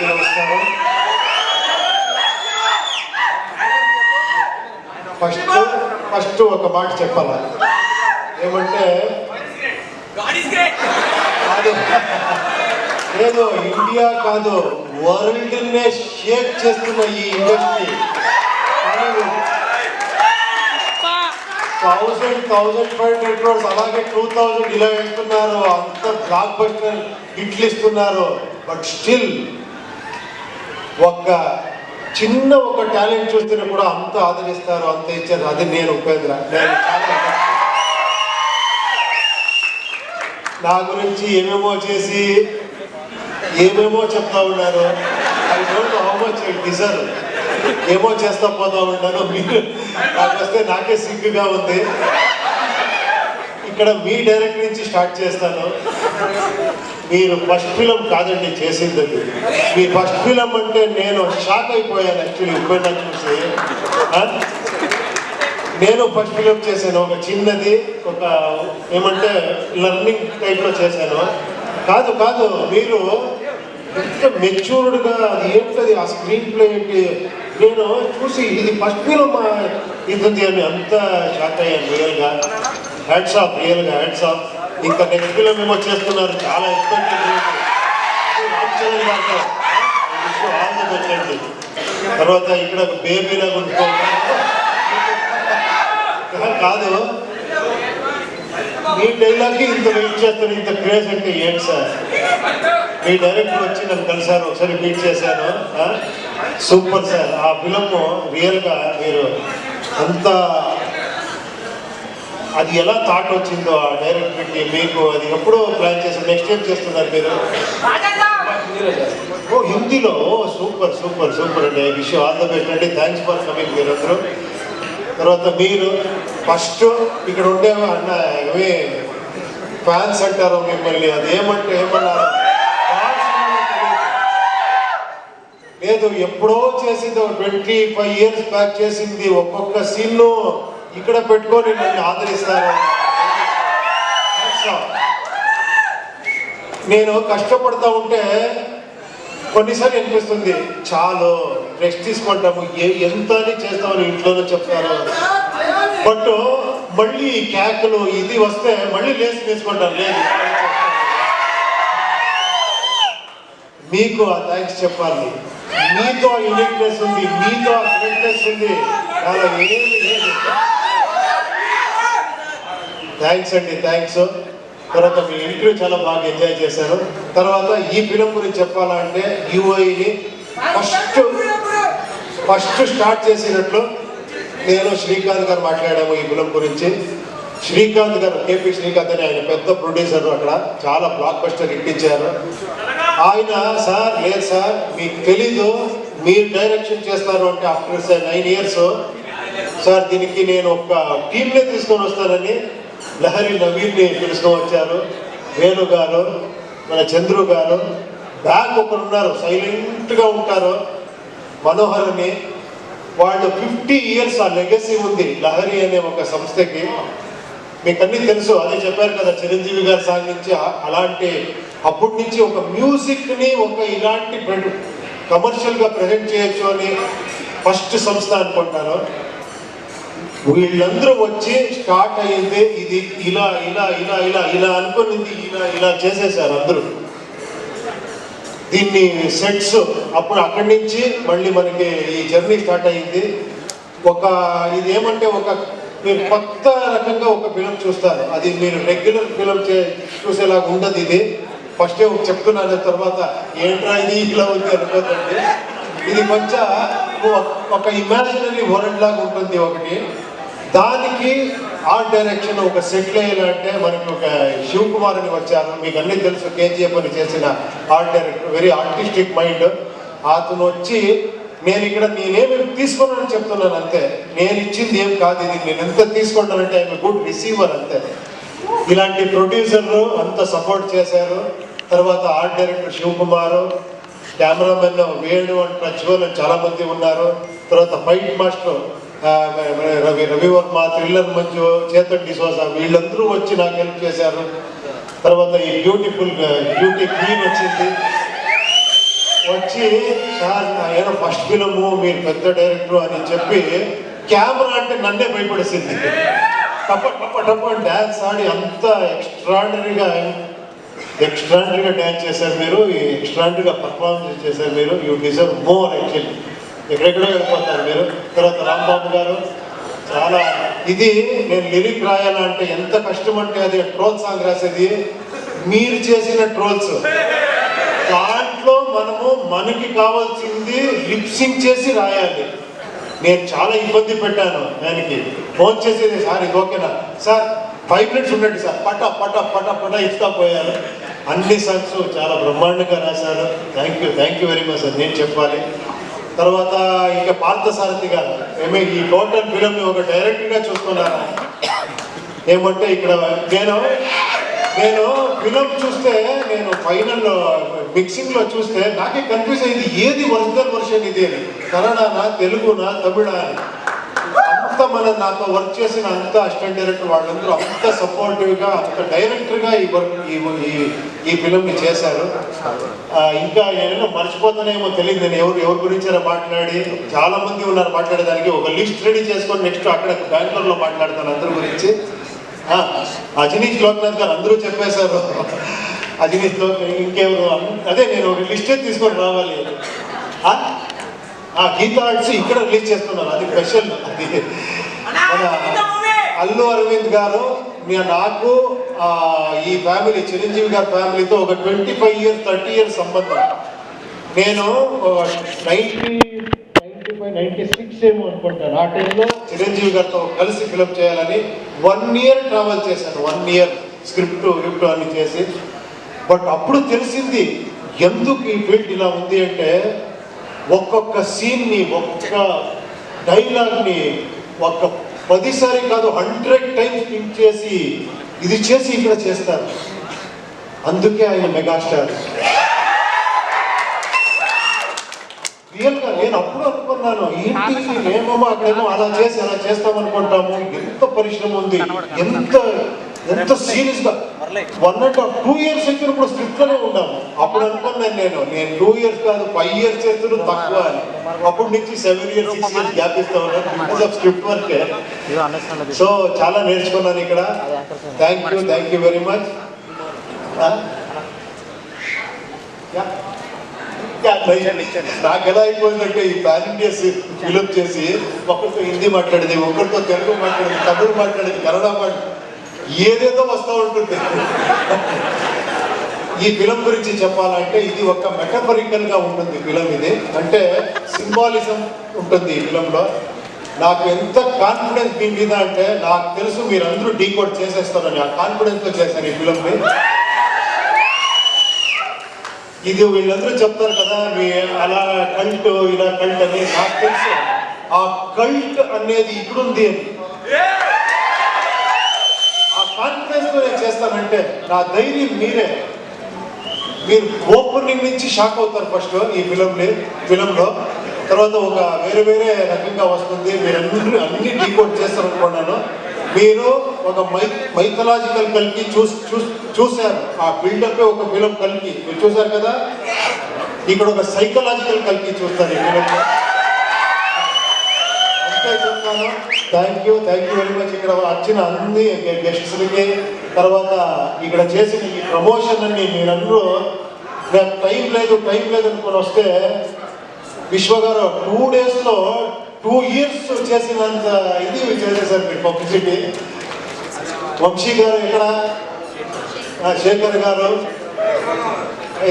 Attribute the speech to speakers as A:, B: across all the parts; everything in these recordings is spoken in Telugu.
A: అందరికీ నమస్కారం. ఫస్ట్ ఒక మాట చెప్పాలా, ఏమంటే నేను ఇండియా కాదు వరల్డ్నే షేక్ చేస్తున్న ఈ ఇండస్ట్రీ 1,500 crores అలాగే 2,000 ఇలా వెళ్తున్నారు, అంత బ్లాక్ బస్టర్ హిట్లు ఇస్తున్నారు. బట్ స్టిల్ ఒక చిన్న ఒక టాలెంట్ చూస్తే కూడా అంత ఆదరిస్తారు, అంత ఇచ్చారు. అది నేను ఉపేంద్ర. నా గురించి ఏమేమో చేసి ఏమేమో చెప్తా ఉన్నారు. I don't know how much I deserve. ఏమో చేస్తా పోతా ఉంటాను. మీరు నాకు వస్తే నాకే సిగ్గుగా ఉంది. ఇక్కడ మీ డైరెక్ట్ నుంచి స్టార్ట్ చేస్తాను. మీరు ఫస్ట్ ఫిలం కాదండి చేసింది, మీ ఫస్ట్ ఫిలం అంటే నేను షాక్ అయిపోయాను యాక్చువల్లీ. ఉపేంద్ర చూసి నేను ఫస్ట్ ఫిలం చేశాను, ఒక చిన్నది, ఒక ఏమంటే లర్నింగ్ టైప్లో చేశాను. కాదు మీరు ఎంత మెచ్యూర్డ్గా అది ఏంటది ఆ స్క్రీన్ ప్లే ఏంటి నేను చూసి ఇది ఫస్ట్ ఫిలం ఇది అని అంత షాక్ అయ్యాను. రియల్గా హ్యాట్స్ ఆఫ్, రియల్గా హ్యాట్స్ ఆఫ్. ఇంకా నెక్స్ట్ ఫిలం ఏమో చేస్తున్నారు, చాలా ఎక్స్పెక్టెడ్. వచ్చండి తర్వాత ఇక్కడ బేబీలాగా ఉంటుకో కాదు, మీ డైలాగ్కి ఇంత వెయిట్ చేస్తాను, ఇంత క్రేజ్ అంటే ఏంటి సార్? మీ డైరెక్టర్ వచ్చి నన్ను కలిసారు, ఒకసారి మీట్ చేశాను. Super sir. ఆ ఫిలమ్ రియల్గా మీరు అంత అది ఎలా థాట్ వచ్చిందో ఆ డైరెక్టర్కి మీకు, అది ఎప్పుడో ప్లాన్ చేశారు. నెక్స్ట్ ఏం చేస్తున్నారు మీరు? ఓ హిందీలో. సూపర్ సూపర్ సూపర్ అండి. I wish you all the best అండి. థ్యాంక్స్ ఫర్ కమింగ్ మీరందరూ. తర్వాత మీరు ఫస్ట్ ఇక్కడ ఉండే అన్న ఏమి ఫ్యాన్స్ అంటారు మిమ్మల్ని, అది ఏమంటే ఏమన్నారు లేదు, ఎప్పుడో చేసింది 25 years బ్యాక్ చేసింది. ఒక్కొక్క సీన్ను ఇక్కడ పెట్టుకొని నన్ను ఆదరిస్తారు. నేను కష్టపడతా ఉంటే కొన్నిసార్లు అనిపిస్తుంది చాలు రెస్ట్ తీసుకుంటాము, ఎంత అని చేస్తామని ఇంట్లోనే చెప్తారు. బట్ మళ్ళీ క్యాకులు ఇది వస్తే మళ్ళీ లేచి వేసుకుంటారు. లేదు, మీకు ఆ థ్యాంక్స్ చెప్పాలి. మీతో ఆ యూనిక్నెస్ ఉంది, మీతో ఆ ఫ్రెండ్నెస్ ఉంది. అలా ఏమి లేదు. థ్యాంక్స్ అండి, థ్యాంక్స్. తర్వాత మీ ఇంటర్వ్యూ చాలా బాగా ఎంజాయ్ చేశాను. తర్వాత ఈ ఫిలిం గురించి చెప్పాలంటే యూఐని ఫస్ట్ స్టార్ట్ చేసినట్లు నేను శ్రీకాంత్ గారు మాట్లాడాము ఈ ఫిలిం గురించి. శ్రీకాంత్ గారు, కేపీ శ్రీకాంత్ అని ఆయన పెద్ద ప్రొడ్యూసర్, అక్కడ చాలా బ్లాక్ బస్టర్ ఇట్టించారు. ఆయన సార్ లేదు సార్ మీకు తెలీదు, మీరు డైరెక్షన్ చేస్తారు అంటే ఆఫ్టర్ 9 years సార్ దీనికి నేను ఒక టీంనే తీసుకొని వస్తానని లహరి నవీన్ని పిలుచుకొని వచ్చారు. వేణు గారు, మన చంద్రు గారు, బ్యాక్ ఒకరు ఉన్నారు సైలెంట్గా ఉంటారు, మనోహర్ అని. వాళ్ళు 50 years ఆ లెగసీ ఉంది లహరి అనే ఒక సంస్థకి. మీకు అన్నీ తెలుసు, అదే చెప్పారు కదా చిరంజీవి గారి సాంగ్ నుంచి అలాంటి అప్పటి నుంచి ఒక మ్యూజిక్ని ఒక ఇలాంటి కమర్షియల్గా ప్రజెంట్ చేయొచ్చు అని ఫస్ట్ సంస్థ అనుకుంటాను. వీళ్ళందరూ వచ్చి స్టార్ట్ అయ్యింది ఇది ఇలా ఇలా ఇలా ఇలా ఇలా అనుకునింది ఇలా చేసేసారు అందరూ. దీన్ని సెట్స్ అప్పుడు అక్కడి నుంచి మళ్ళీ మనకి ఈ జర్నీ స్టార్ట్ అయ్యింది. ఇది ఏమంటే మీరు కొత్త రకంగా ఒక ఫిలం చూస్తారు, అది మీరు రెగ్యులర్ ఫిలం చూసేలాగా ఉండదు. ఇది ఫస్ట్ చెప్తున్నాను, తర్వాత ఏంట్రా ఇది ఇలా ఉంది అనుకోదండి. ఇది కొంచెం ఒక ఇమాజినరీ వరల్డ్ లాగా ఉంటుంది ఒకటి. దానికి ఆర్ట్ డైరెక్షన్ ఒక సెటిల్ అయ్యాలంటే మనకి ఒక శివకుమార్ అని వచ్చారు, మీకు అన్నీ తెలుసు, కేజీఎఫ్ అని చేసిన art director, very artistic mind. అతను వచ్చి నేనేమి తీసుకున్నానని చెప్తున్నాను అంతే, నేను ఇచ్చింది ఏం కాదు ఇది, నేను ఎంత తీసుకుంటానంటే ఐఎమ్ గుడ్ రిసీవర్ అంతే. ఇలాంటి ప్రొడ్యూసర్లు అంత సపోర్ట్ చేశారు. తర్వాత art director Shivakumar, cameraman Venu and Prajwal చాలా మంది ఉన్నారు. తర్వాత fight master Ravi Varma, thriller Manju, Chetan D'Souza, వీళ్ళందరూ వచ్చి నాకు హెల్ప్ చేశారు. తర్వాత ఈ బ్యూటీ క్వీన్ వచ్చింది. వచ్చి సార్ ఏదో ఫస్ట్ ఫిలము మీరు పెద్ద డైరెక్టర్ అని చెప్పి కెమెరా అంటే నన్నే భయపడేసింది. టప్ప టప్ప టప్ప డ్యాన్స్ ఆడి అంత ఎక్స్ట్రాడినరీగా డ్యాన్స్ చేశారు మీరు, ఎక్స్ట్రాడినరీగా పర్ఫార్మెన్స్ చేశారు మీరు. You deserve more actually. ఎక్కడెక్కడో వెళ్ళిపోతారు మీరు. తర్వాత రాంబాబు గారు చాలా ఇది నేను లిరిక్ రాయాలంటే ఎంత కష్టం అంటే అది ట్రోల్ సాంగ్ రాసేది మీరు చేసిన ట్రోల్స్. దాంట్లో మనము మనకి కావాల్సింది లిప్సింగ్ చేసి రాయాలి. నేను చాలా ఇబ్బంది పెట్టాను దానికి. ఫోన్ చేసేది సార్ ఇది ఓకేనా సార్ 5 minutes ఉండండి సార్ పట పట పట పట ఇస్తా పోయాను. అన్ని సాంగ్స్ చాలా బ్రహ్మాండంగా రాశారు. Thank you very much sir నేను చెప్పాలి. తర్వాత ఇక పార్థసారథి గారు ఈ టోటల్ ఫిలింని ఒక డైరెక్టర్గా చూసుకున్నాను. ఏమంటే ఇక్కడ నేను ఫిలిం చూస్తే నేను ఫైనల్ మిక్సింగ్లో చూస్తే నాకే కన్ఫ్యూజ్ అయింది ఏది ఒరిజినల్ వర్షన్ ఇది అని, కన్నడనా తెలుగునా తమిళ అని. అంత నాతో వర్క్ చేసిన అంత అసిస్టెంట్ డైరెక్టర్ వాళ్ళందరూ అంత సపోర్టివ్గా అంత డైరెక్టర్గా ఈ ఫిలింని చేశారు. ఇంకా ఏమైనా మర్చిపోతానేమో తెలియదు నేను ఎవరి గురించి మాట్లాడి. చాలా మంది ఉన్నారు మాట్లాడేదానికి. ఒక లిస్ట్ రెడీ చేసుకొని నెక్స్ట్ అక్కడ బెంగళూరులో మాట్లాడతాను అందరి గురించి. అజనీష్ లోక్నాథ్ గారు అందరూ చెప్పేశారు. అజనీష్ ఇంకెవరు అదే నేను ఒక లిస్టే తీసుకొని రావాలి. గీతా ఆర్ట్స్ ఇక్కడ రిలీజ్ చేస్తున్నారు, అది స్పెషల్. అది మన అల్లు అరవింద్ గారు నాకు ఈ ఫ్యామిలీ చిరంజీవి గారి ఫ్యామిలీతో ఒక 25 years 30 years సంబంధం. నేను 96 ఏమో అనుకుంటాను. ఆ టైంలో చిరంజీవి గారితో కలిసి ఫిలప్ చేయాలని 1 year ట్రావెల్ చేశాను. 1 year స్క్రిప్ట్ అన్ని చేసి. బట్ అప్పుడు తెలిసింది ఎందుకు ఈ ఫీల్డ్ ఇలా ఉంది అంటే ఒక్కొక్క సీన్ని ఒక్క డైలాగ్ని 10 సారి కాదు 100 times థింక్ చేసి ఇది చేసి ఇక్కడ చేస్తారు. అందుకే ఆయన మెగాస్టార్. రియల్గా నేను అప్పుడు అనుకున్నాను ఏంటి ఏమో అక్కడేమో అలా చేస్తామనుకుంటాము. ఎంత పరిశ్రమ ఉంది, ఎంత సీరియస్గా 1.5-2 years ఎక్కినప్పుడు స్క్రిప్ట్లోనే ఉన్నాము. అప్పుడు అనుకున్నాను నేను 2 years కాదు 5 years చేస్తున్నాను తక్కువ అని. అప్పటి నుంచి 7 years 6 years గ్యాప్ ఇస్తా ఉన్నాను బికాస్ ఆఫ్ స్క్రిప్ట్ వర్కే. సో చాలా నేర్చుకున్నాను ఇక్కడ. Thank you very much. నాకు ఎలా అయిపోయిందంటే ఈ పాన్ ఇండియా ఫిలిం చేసి ఒకరితో హిందీ మాట్లాడేది, ఒకరితో తెలుగు మాట్లాడేది, తమిళ మాట్లాడేది, కన్నడ మాట్లాడేది, ఏదేదో వస్తూ ఉంటుంది. ఈ ఫిలిం గురించి చెప్పాలంటే ఇది ఒక మెటఫరికల్ గా ఉంటుంది ఫిలిం. ఇది అంటే సింబాలిజం ఉంటుంది ఈ ఫిలింలో. నాకు ఎంత కాన్ఫిడెన్స్ దీని మీద అంటే నాకు తెలుసు మీరందరూ డీకోడ్ చేసేస్తారని ఆ కాన్ఫిడెన్స్ తో చేశాను ఈ ఫిలింని. ఇది వీళ్ళందరూ చెప్తారు కదా మీ అలా కల్ట్ ఇలా కల్ట్ అని. నాకు తెలుసు ఆ కల్ట్ అనేది ఇక్కడుంది అని. ఆ కాన్ఫిడెన్స్ తో నేను చేస్తానంటే నా ధైర్యం మీరు ఓపెనింగ్ నుంచి షాక్ అవుతారు ఫస్ట్ ఈ ఫిలింలో. తర్వాత ఒక వేరే రకంగా వస్తుంది. మీరు అన్ని డీకోడ్ చేస్తారు అనుకున్నాను. మీరు ఒక మైథలాజికల్ కల్కి చూశారు. ఆ బిల్డప్ ఒక ఫిలిం కల్కి మీరు చూశారు కదా. ఇక్కడ ఒక సైకలాజికల్ కల్కి చూస్తారు ఈ ఫిలింలో. అంతే చెప్తాను. Thank you very much. ఇక్కడ వచ్చిన అన్ని గెస్ట్స్కి, తర్వాత ఇక్కడ చేసిన ఈ ప్రమోషన్ అన్ని మీరందరూ నాకు టైం లేదు అనుకుని వస్తే విశ్వ గారు 2 daysలో 2 years చేసినంత ఇది చేసేసారు మీరు పబ్లిసిటీ. వంశీ గారు ఎక్కడ, శేఖర్ గారు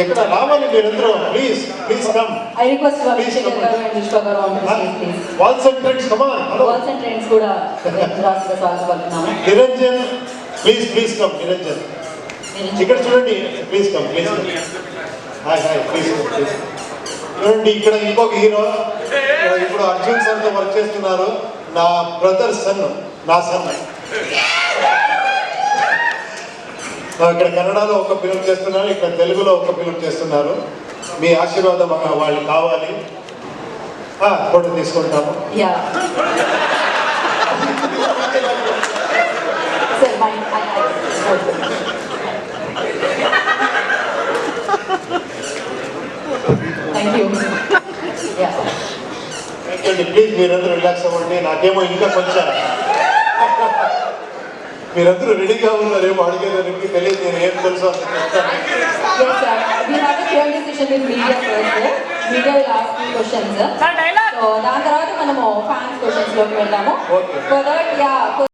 A: ఎక్కడ రావాలి మీరందరూ. Please come.
B: I request Vishwa garu and Vishwa garu on the stage, please.
A: Walls and Trends, come on. Hello.
B: Walls and Trends kuda రాష్ట్ర స్వాగతం.
A: Niranjan please come. నిరంజన్ ఇక్కడ చూడండి. Please come. హాయ్ ప్లీజ్ చూడండి. ఇక్కడ ఇంకొక హీరో ఇప్పుడు అర్జున్ సార్తో వర్క్ చేస్తున్నారు. నా బ్రదర్ సన్, నా సన్. ఇక్కడ కన్నడలో ఒక ఫిలిం చేస్తున్నారు, ఇక్కడ తెలుగులో ఒక ఫిలిం చేస్తున్నారు. మీ ఆశీర్వాదం వాళ్ళు కావాలి. ఫోటో తీసుకుంటాము.
B: Thank thank you.
A: ప్లీజ్ మీరందరూ రిలాక్స్ అవ్వండి. నాకేమో ఇంకా కొంచెం మీరందరూ రెడీగా ఉన్నారేమో అడిగేదానికి తెలియదు. నేను ఏం తెలుసు అంత చెప్తాను.
B: Yes, sir. We have a clear decision with media first. Media will ask you questions. So, దాని తర్వాత మనము ఫ్యాన్స్ క్వశ్చన్స్ లోకి వెళ్దాము.
A: Okay.
B: For that, yeah.